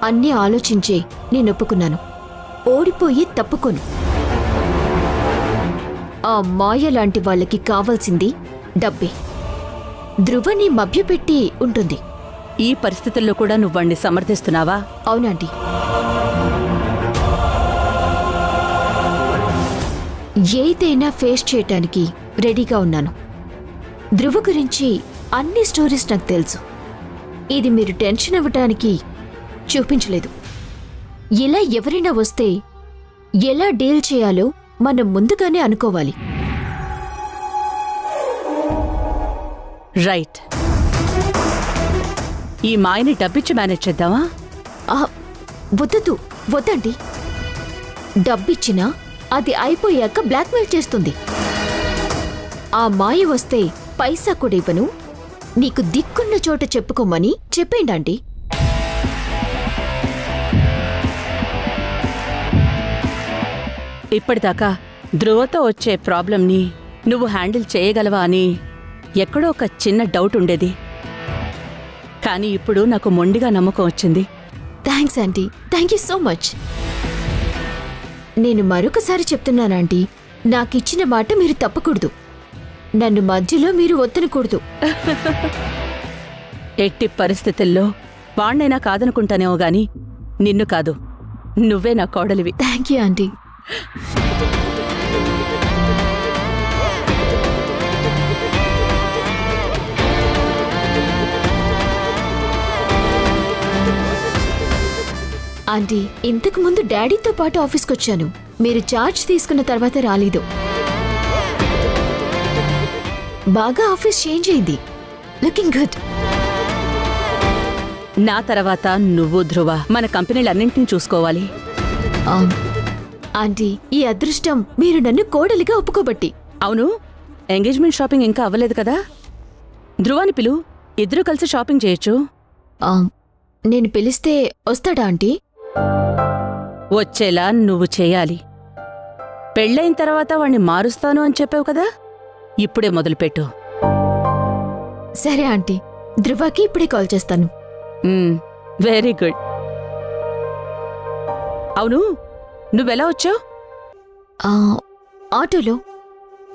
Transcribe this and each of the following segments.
అన్నీ ఆలోచించే నేను ఒప్పుకున్నాను. ఓడిపోయి తప్పుకోను. ఆ మాయ లాంటి వాళ్ళకి కావాల్సింది డబ్బే. ధ్రువని మభ్యపెట్టి ఉంటుంది. ఈ పరిస్థితుల్లో కూడా నువ్వాణ్ణి సమర్థిస్తున్నావా? అవునండి. ఏదైనా ఫేస్ చేయటానికి రెడీగా ఉన్నాను. ధ్రువ గురించి అన్ని స్టోరీస్ నాకు తెలుసు. ఇది మీరు టెన్షన్ అవ్వటానికి చూపించలేదు. ఇలా ఎవరైనా వస్తే ఎలా డీల్ చేయాలో మనం ముందుగానే అనుకోవాలి. రైట్. ఈ మాయని డబ్బిచ్చి మేనేజ్ చేద్దామా? వద్దండి. డబ్బిచ్చినా అది అయిపోయాక బ్లాక్మెయిల్ చేస్తుంది. ఆ మాయ వస్తే పైసా కూడా ఇవ్వను, నీకు దిక్కున్న చోట చెప్పుకోమని చెప్పేండి. ఇప్పటిదాకా ధ్రువతో వచ్చే ప్రాబ్లంని నువ్వు హ్యాండిల్ చేయగలవా అని ఎక్కడో ఒక చిన్న డౌట్ ఉండేది. కానీ ఇప్పుడు నాకు మొండిగా నమ్మకం వచ్చింది. Thanks aunty. Thank you so much. నేను మరొకసారి చెప్తున్నాను ఆంటీ, నాకిచ్చిన మాట మీరు తప్పకూడదు. నన్ను మధ్యలో మీరు వద్దనకూడదు. ఎట్టి పరిస్థితుల్లో వాణ్ణైనా కాదనుకుంటానేమో గాని నిన్ను కాదు. నువ్వే నా కోడలివి. Thank you aunty. ఆంటీ, ఇంతకు ముందు డాడీతో పాటు ఆఫీస్కి వచ్చాను. మీరు చార్జ్ తీసుకున్న తర్వాత రాలేదు. బాగా ఆఫీస్ చేంజ్ అయింది. Looking good. నా తర్వాత నువ్వు ధ్రువ మన కంపెనీలన్నింటినీ చూసుకోవాలి. ఆంటీ, ఈ అదృష్టం మీరు నన్ను కోడలిగా ఒప్పుకోబట్టి. అవును, ఎంగేజ్మెంట్ షాపింగ్ ఇంకా అవ్వలేదు కదా? ధ్రువాని పిలు, ఇద్దరూ కలిసి షాపింగ్ చేయొచ్చు. నేను పిలిస్తే వస్తాడా ఆంటీ? వచ్చేలా నువ్వు చేయాలి. పెళ్ళైన తర్వాత వాణ్ణి మారుస్తాను అని చెప్పావు కదా, ఇప్పుడే మొదలుపెట్టు. సరే ఆంటీ, ధ్రువకి ఇప్పుడే కాల్ చేస్తాను. Very good. అవును, నువ్వెలా వచ్చావు? ఆటోలో.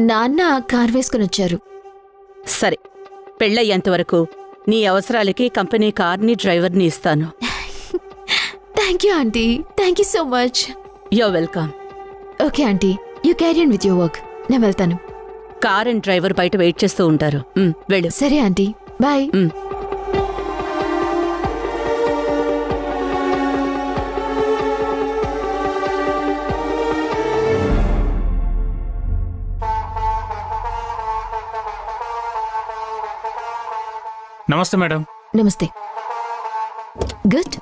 నాన్న కార్ వేసుకుని వచ్చారు. సరే, పెళ్ళయ్యేంతవరకు నీ అవసరాలకి కంపెనీ కార్ని డ్రైవర్ని ఇస్తాను. Thank you aunty. Thank you so much. You're welcome. Okay aunty, you carry on with your work. నేను వెళ్తాను. కార్ అండ్ డ్రైవర్ బయట వెయిట్ చేస్తూ ఉంటారు. వెళ్ళు. సరే ఆంటీ, బాయ్. నమస్తే మేడం. నమస్తే. గుడ్.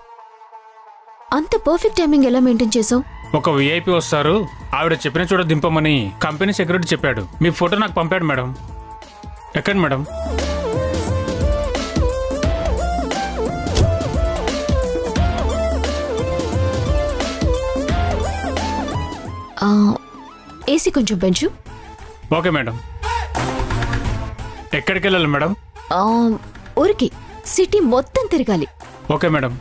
అంత పర్ఫెక్ట్ టైమింగ్ ఎలా మెయింటైన్ చేసావు? ఒక విఐపి వస్తారు, ఆవిడ చెప్పిన చోట దింపమని కంపెనీ సెక్యూరిటీ చెప్పాడు. మీ ఫోటో నాకు పంపాడు మేడం. ఎక్కండి మేడం. ఏసీ కొంచెం పెంచు. Okay madam. ఎక్కడికి వెళ్ళాలి మేడం? ఊరికి, సిటీ మొత్తం తిరగాలి. Okay madam.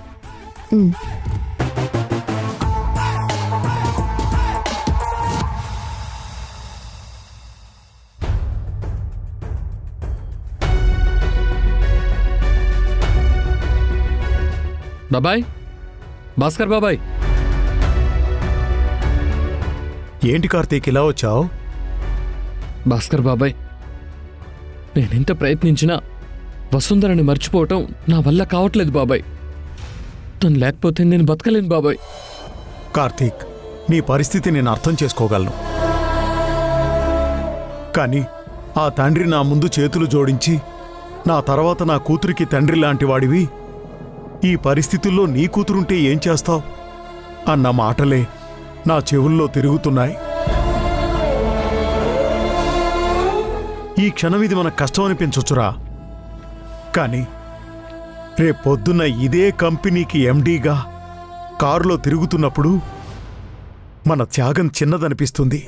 బాబాయ్, భాస్కర్ బాబాయ్. ఏంటి కార్తీక్ ఇలా వచ్చావు? భాస్కర్ బాబాయ్, నేనెంత ప్రయత్నించినా వసుంధరని మర్చిపోవటం నా వల్ల కావట్లేదు బాబాయ్. తను లేకపోతే నేను బతకలేను బాబాయ్. కార్తీక్, నీ పరిస్థితి నేను అర్థం చేసుకోగలను. కానీ ఆ తండ్రి నా ముందు చేతులు జోడించి, నా తర్వాత నా కూతురికి తండ్రి లాంటి వాడివి, ఈ పరిస్థితుల్లో నీ కూతురుంటే ఏం చేస్తావు అన్న మాటలే నా చెవుల్లో తిరుగుతున్నాయి. ఈ క్షణం ఇది మనకు కష్టం అనిపించొచ్చురా, కానీ రేపొద్దున్న ఇదే కంపెనీకి ఎండీగా కారులో తిరుగుతున్నప్పుడు మన త్యాగం చిన్నదనిపిస్తుంది.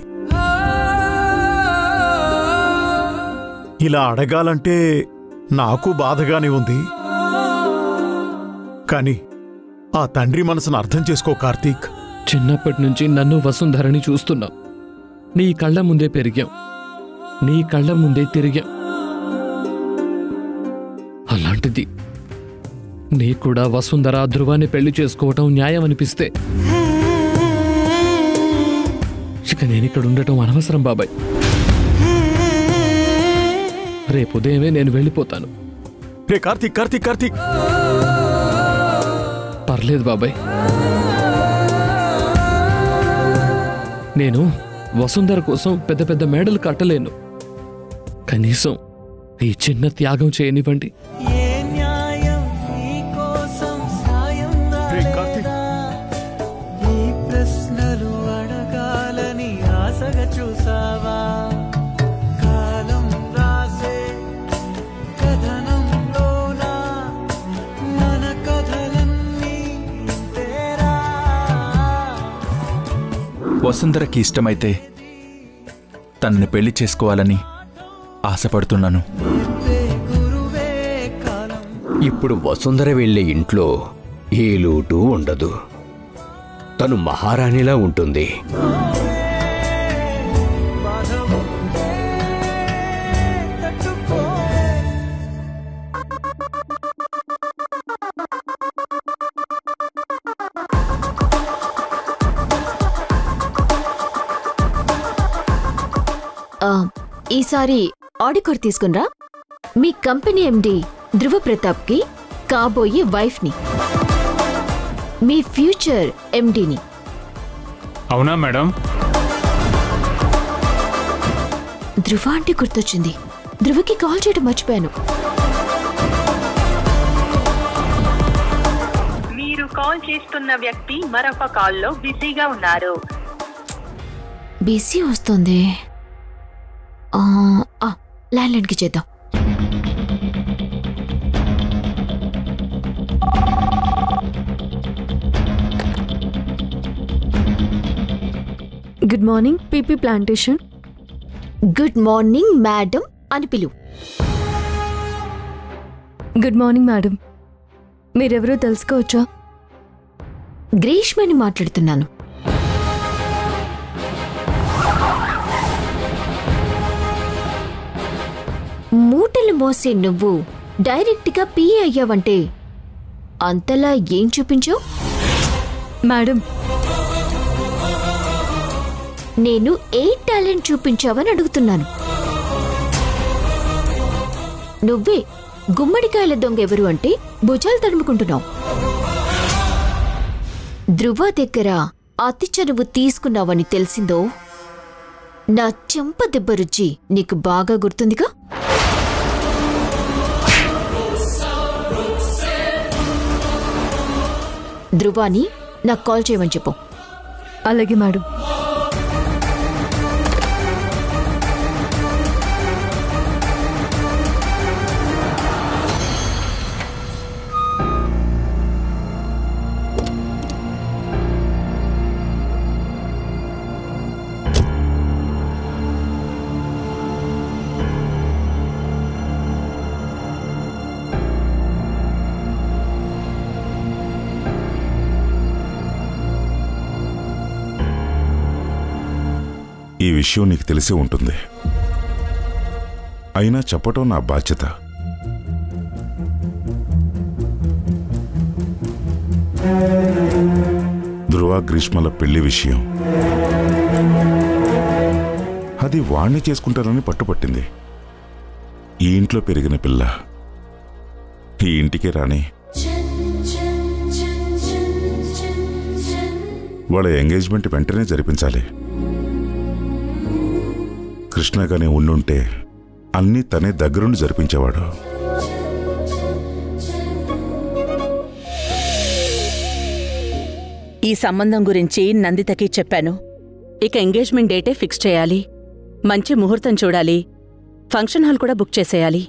ఇలా అడగాలంటే నాకు బాధగానే ఉంది. కానీ ఆ తండ్రి మనసును అర్థం చేసుకో కార్తీక్. చిన్నప్పటి నుంచి నన్ను వసుంధరని చూస్తున్నావు. నీ కళ్ళ ముందే పెరిగాం, నీ కళ్ళ ముందే తిరిగాం. అలాంటిది నీ కూడా వసుంధర ధ్రువాన్ని పెళ్లి చేసుకోవటం న్యాయం అనిపిస్తే ఇక నేనిక్కడ ఉండటం అనవసరం బాబాయ్. రేపు ఉదయమే నేను వెళ్ళిపోతాను. రే కార్తీక్ కార్తీక్ కార్తీక్ పర్లేదు బాబాయ్, నేను వసుంధర కోసం పెద్ద పెద్ద మేడలు కట్టలేను. కనీసం ఈ చిన్న త్యాగం చేయనివ్వండి. వసుంధరకి ఇష్టమైతే తనని పెళ్లి చేసుకోవాలని ఆశపడుతున్నాను. ఇప్పుడు వసుంధర వెళ్ళే ఇంట్లో ఏ లోటు ఉండదు. తను మహారాణిలా ఉంటుంది. ఈసారి ఆడికోర్ తీసుకునిరా. మీ కంపెనీ ఎండి ధ్రువ ప్రతాప్కి కాబోయే వైఫ్ని, మీ ఫ్యూచర్ ఎండిని. అవునా మేడం? ధ్రువ అంటే గుర్తొచ్చింది. ధ్రువకి కాల్ చేయడం మర్చిపోయాను. మీరు కాల్ చేస్తున్న వ్యక్తి మరొక కాల్లో బిజీగా ఉన్నారు. బిజీ వస్తుంది. ల్యాండ్లైన్కి చేద్దాం. Good morning PP plantation. Good morning madam అని పిలు. Good morning madam. మీరెవరో తెలుసుకోవచ్చా? గ్రీష్మని మాట్లాడుతున్నాను. మూటలు మోసే నువ్వు డైరెక్ట్గా పిఏ అయ్యావంటే అంతలా ఏం చూపించావు? మేడం, నేను ఏ టాలెంట్ చూపించావని అడుగుతున్నాను. నువ్వే గుమ్మడికాయల దొంగ ఎవరు అంటే భుజాలు తడుముకుంటున్నావు. ధ్రువ దగ్గర అతి చనువు తీసుకున్నావని తెలిసిందో నా చెంప దెబ్బ రుచి నీకు బాగా గుర్తుందిగా. ధ్రువాని నాకు కాల్ చేయమని చెప్పు. అలాగే మేడం. ఈ విషయం నీకు తెలిసే ఉంటుంది. అయినా చెప్పటం నా బాధ్యత. ధ్రువ గ్రీష్మల పెళ్లి విషయం అది వాణ్ణి చేసుకుంటానని పట్టుపట్టింది. ఈ ఇంట్లో పెరిగిన పిల్ల ఈ ఇంటికి రాని. వాళ్ళ ఎంగేజ్మెంట్ వెంటనే జరిపించాలి. కృష్ణగానే ఉండుంటే అన్నీ తనే దగ్గరుండి జరిపించేవాడు. ఈ సంబంధం గురించి నందితకి చెప్పాను. ఇక ఎంగేజ్మెంట్ డేటే ఫిక్స్ చేయాలి. మంచి ముహూర్తం చూడాలి. ఫంక్షన్ హాల్ కూడా బుక్ చేసేయాలి.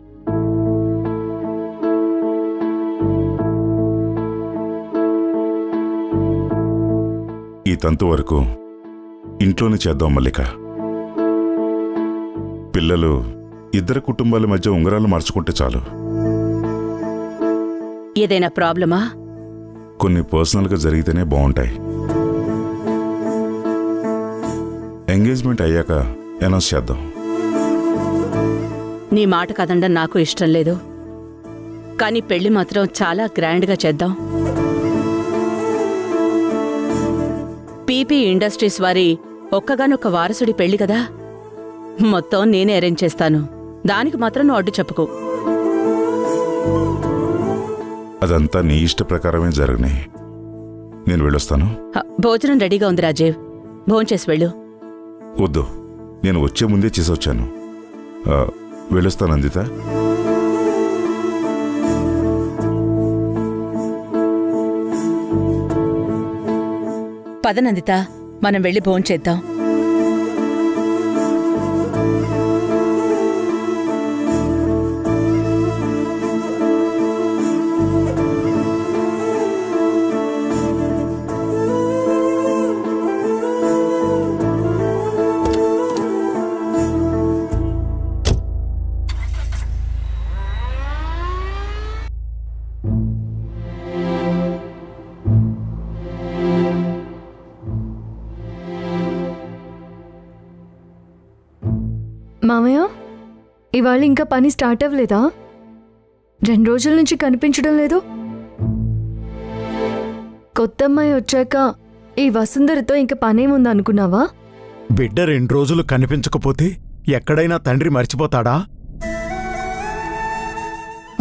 ఈ తంతు వరకు ఇంట్లోనే చేద్దాం మల్లిక. పిల్లలు ఇద్దరు కుటుంబాల మధ్య ఉంగరాలు మార్చుకుంటే చాలు. ఏదైనా ప్రాబ్లమా? కొన్ని పర్సనల్గా జరిగితేనే బాగుంటాయి. ఎంగేజ్మెంట్ అయ్యాక అనౌన్స్ చేద్దాం. నీ మాట కదండం నాకు ఇష్టం లేదు, కానీ పెళ్లి మాత్రం చాలా గ్రాండ్గా చేద్దాం. పీపీ ఇండస్ట్రీస్ వారి ఒక్కగానొక్క వారసుడి పెళ్లి కదా, మొత్తం నేనే అరేంజ్ చేస్తాను. దానికి మాత్రం నువ్వు అడ్డు చెప్పుకో. అదంతా నీ ఇష్ట ప్రకారమే జరగని. నేను వెళ్ళొస్తాను. భోజనం రెడీగా ఉంది రాజీవ్, భోంచేసి వెళ్ళు. వద్దు, నేను వచ్చే ముందే చేసి వచ్చాను. వెళ్ళొస్తాను అందిత. పదనందిత, మనం వెళ్ళి భోంచేద్దాం. మామయ్య, ఇవాళ ఇంకా పని స్టార్ట్ అవ్వలేదా? 2 రోజుల నుంచి కనిపించడం లేదు. కొత్త అమ్మాయి వచ్చాక ఈ వసుంధరతో ఇంకా పనేముంది అనుకున్నావా? బిడ్డ 2 రోజులు కనిపించకపోతే ఎక్కడైనా తండ్రి మర్చిపోతాడా?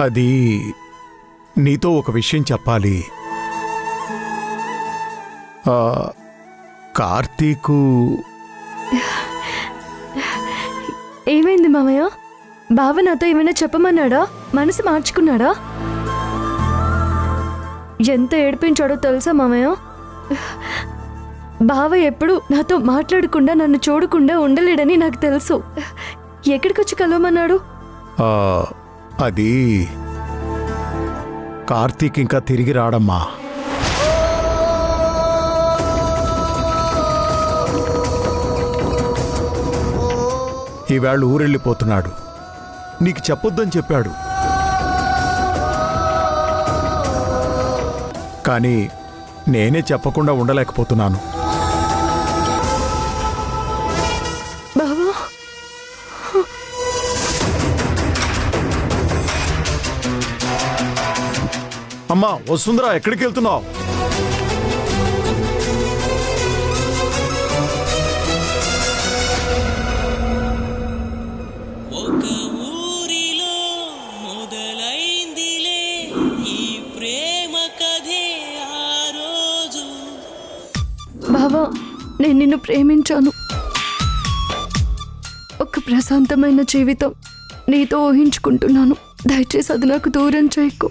అది నీతో ఒక విషయం చెప్పాలి. కార్తీకు ఏమైంది మామయ్య? బావ నాతో ఏమైనా చెప్పమన్నాడా? మనసు మార్చుకున్నాడా? ఎంత ఏడిపించాడో తెలుసా మామయ్య? బావ ఎప్పుడు నాతో మాట్లాడకుండా నన్ను చూడకుండా ఉండలేడని నాకు తెలుసు. ఎక్కడికొచ్చి కలవమన్నాడు? అది కార్తీక్ ఇంకా తిరిగి రాడమ్మా. ఈవేళ ఊరెళ్ళిపోతున్నాడు. నీకు చెప్పొద్దని చెప్పాడు, కానీ నేనే చెప్పకుండా ఉండలేకపోతున్నాను. బావా, అమ్మా వసుంధరా, ఎక్కడికి వెళ్తున్నావు? బావా, నేను నిన్ను ప్రేమించాను. ఒక ప్రశాంతమైన జీవితం నీతో ఊహించుకుంటున్నాను. దయచేసి అది నాకు దూరం చేయకు.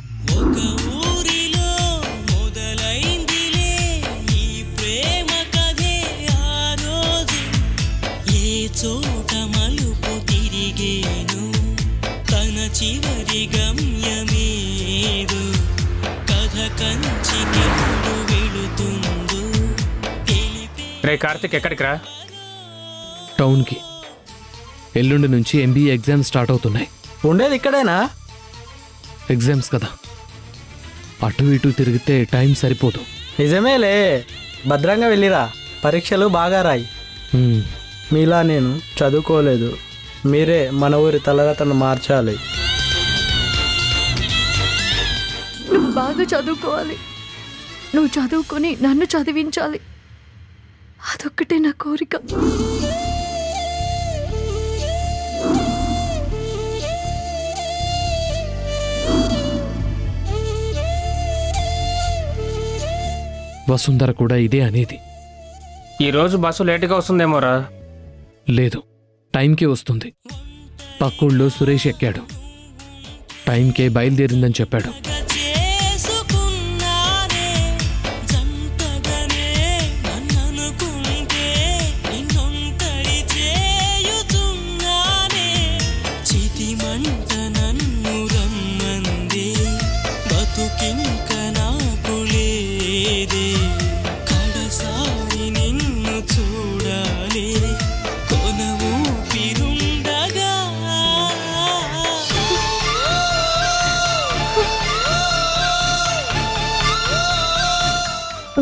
చివరి గమ్యమేదు కథ కంచికెందు వెళుతుందో. రే కార్తిక్, ఎక్కడికి రా? టౌన్కి. ఎల్లుండి నుంచి MBA ఎగ్జామ్స్ స్టార్ట్ అవుతున్నాయి. ఉండేది ఇక్కడేనా? ఎగ్జామ్స్ కదా, అటు ఇటు తిరిగితే టైం సరిపోదు. నిజమేలే, భద్రంగా వెళ్ళిరా. పరీక్షలు బాగా రాయి. మీలా నేను చదువుకోలేదు. మీరే మన ఊరి తలరాతను మార్చాలి. నువ్వు బాగా చదువుకోవాలి. నువ్వు చదువుకొని నన్ను చదివించాలి. అదొక్కటే నా కోరిక. వసుంధర కూడా ఇదే అనేది. ఈరోజు బస్సు లేటుగా వస్తుందేమోరా? లేదు, టైంకే వస్తుంది. పక్కూళ్ళో సురేష్ ఎక్కాడు, టైంకే బయలుదేరిందని చెప్పాడు.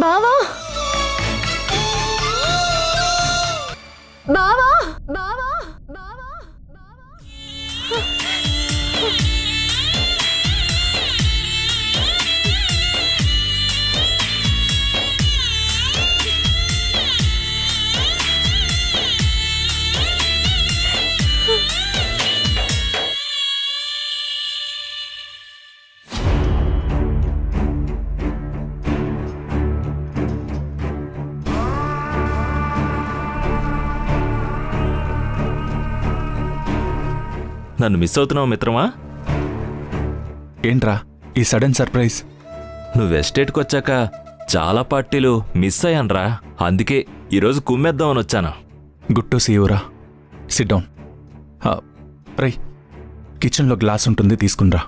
బావా బావా బావా బావా నన్ను మిస్ అవుతున్నావు మిత్రమా? ఏంట్రా ఈ సడన్ సర్ప్రైజ్? నువ్వు ఎస్టేట్కి వచ్చాక చాలా పార్టీలు మిస్ అయ్యాన్రా. అందుకే ఈరోజు కుమ్మేద్దామని వచ్చాను. గుడ్ టు సీ యూ రా. Sit down. రై, కిచెన్లో గ్లాస్ ఉంటుంది, తీసుకునిరా.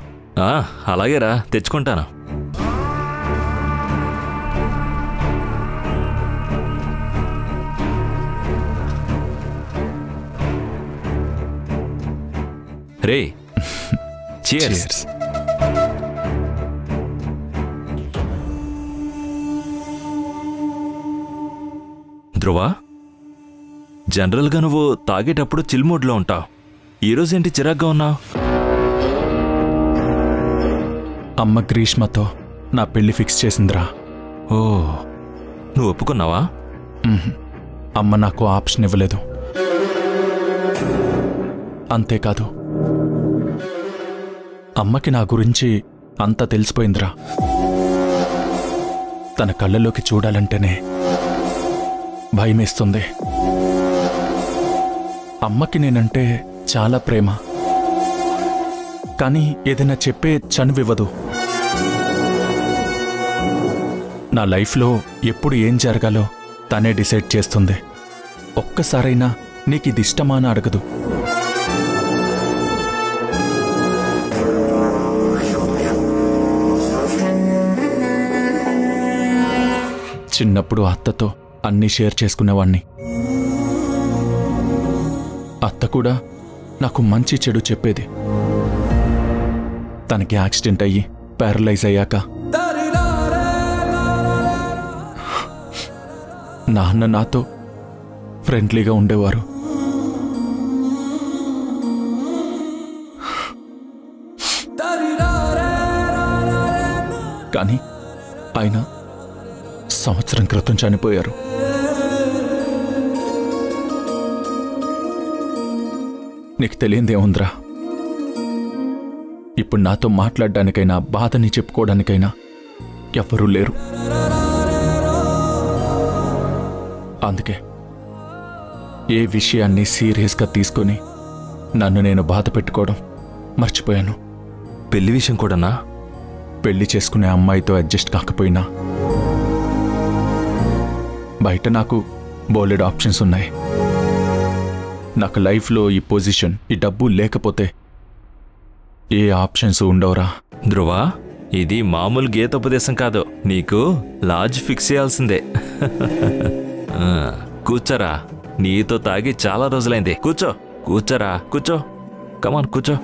అలాగేరా, తెచ్చుకుంటాను. రే, చీర్స్. ధ్రువ, జనరల్గా నువ్వు తాగేటప్పుడు చిల్ మూడ్లో ఉంటావు. ఈరోజేంటి చిరాగ్గా ఉన్నావు? అమ్మ గ్రీష్మతో నా పెళ్లి ఫిక్స్ చేసిందిరా. ఓ, నువ్వు ఒప్పుకున్నావా? అమ్మ నాకు ఆప్షన్ ఇవ్వలేదు. అంతేకాదు, అమ్మకి నా గురించి అంతా తెలిసిపోయిందిరా. తన కళ్ళలోకి చూడాలంటేనే భయమేస్తుంది. అమ్మకి నేనంటే చాలా ప్రేమ, కానీ ఏదైనా చెప్పే చనువివ్వదు. నా లైఫ్లో ఎప్పుడు ఏం జరగాలో తనే డిసైడ్ చేస్తుంది. ఒక్కసారైనా నీకిది ఇష్టమా అని అడగదు. చిన్నప్పుడు అత్తతో అన్నీ షేర్ చేసుకునేవాణ్ణి. అత్త కూడా నాకు మంచి చెడు చెప్పేది. తనకి యాక్సిడెంట్ అయ్యి ప్యారలైజ్ అయ్యాక నాన్న నాతో ఫ్రెండ్లీగా ఉండేవారు. కానీ ఆయన సంవత్సరం క్రితం చనిపోయారు. నీకు తెలియందేముందిరా, ఇప్పుడు నాతో మాట్లాడడానికైనా బాధని చెప్పుకోవడానికైనా ఎవ్వరూ లేరు. అందుకే ఏ విషయాన్ని సీరియస్గా తీసుకొని నన్ను నేను బాధ పెట్టుకోవడం మర్చిపోయాను. పెళ్లి విషయం కూడానా? పెళ్లి చేసుకునే అమ్మాయితో అడ్జస్ట్ కాకపోయినా బయట నాకు బోలెడ్ ఆప్షన్స్ ఉన్నాయి. నాకు లైఫ్లో ఈ పొజిషన్, ఈ డబ్బు లేకపోతే ఏ ఆప్షన్స్ ఉండవురా. ధ్రువ, ఇది మామూలు గీతోపదేశం కాదు. నీకు లాడ్జ్ ఫిక్స్ చేయాల్సిందే. కూర్చోరా, నీతో తాగి చాలా రోజులైంది. కూర్చో, కూర్చోరా, కూర్చో. కమాన్, కూర్చో.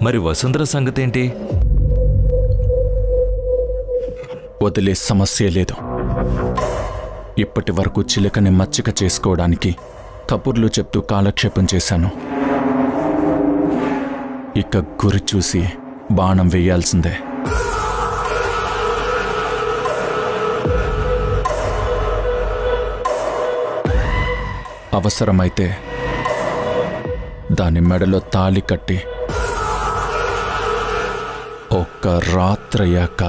మరి వసుంధర సంగతి ఏంటి? వదిలే సమస్య లేదు. ఇప్పటి వరకు చిలకని మచ్చిక చేసుకోవడానికి కబుర్లు చెప్తూ కాలక్షేపం చేశాను. ఇక గురి చూసి బాణం వేయాల్సిందే. అవసరమైతే దాని మెడలో తాళి కట్టి ఒక్క రాత్రయ్యాక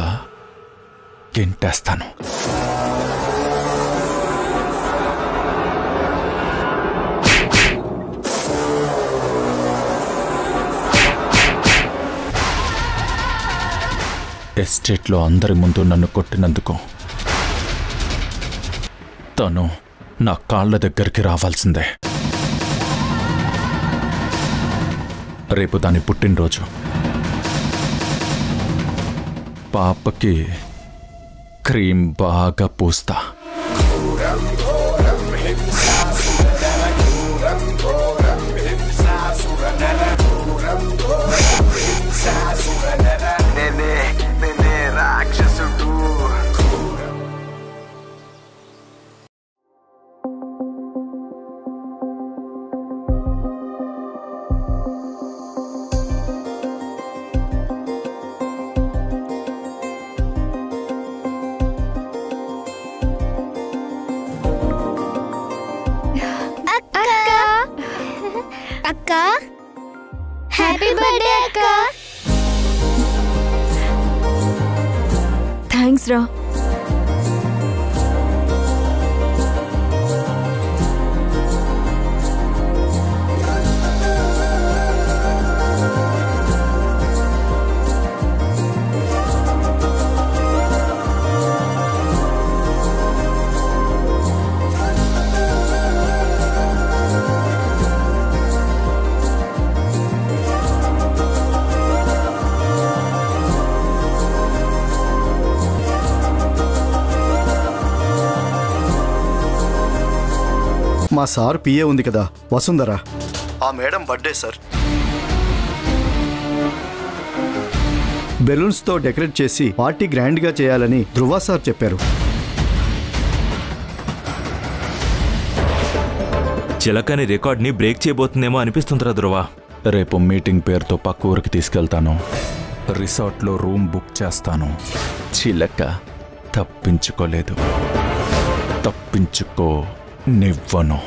గెంటేస్తాను. ఎస్టేట్లో అందరి ముందు నన్ను కొట్టినందుకు తను నా కాళ్ళ దగ్గరికి రావాల్సిందే. రేపు దాని పుట్టినరోజు. పాపకి క్రీమ్ బాగా పూస్తా. హ్యాపీ బర్త్డే అక్క. థ్యాంక్స్ రా. మా సార్ పిఏ ఉంది కదా వసుంధర, ఆ మేడం బర్త్డే సార్. బెలూన్స్తో డెకరేట్ చేసి పార్టీ గ్రాండ్గా చేయాలని ధృవ సార్ చెప్పారు. చిలకని రికార్డ్ని బ్రేక్ చేయబోతుందేమో అనిపిస్తుందిరా ధ్రువ. రేపు మీటింగ్ పేరుతో పక్క ఊరికి తీసుకెళ్తాను. రిసార్ట్లో రూమ్ బుక్ చేస్తాను. చిలక తప్పించుకోలేదు, తప్పించుకో నివ్వను.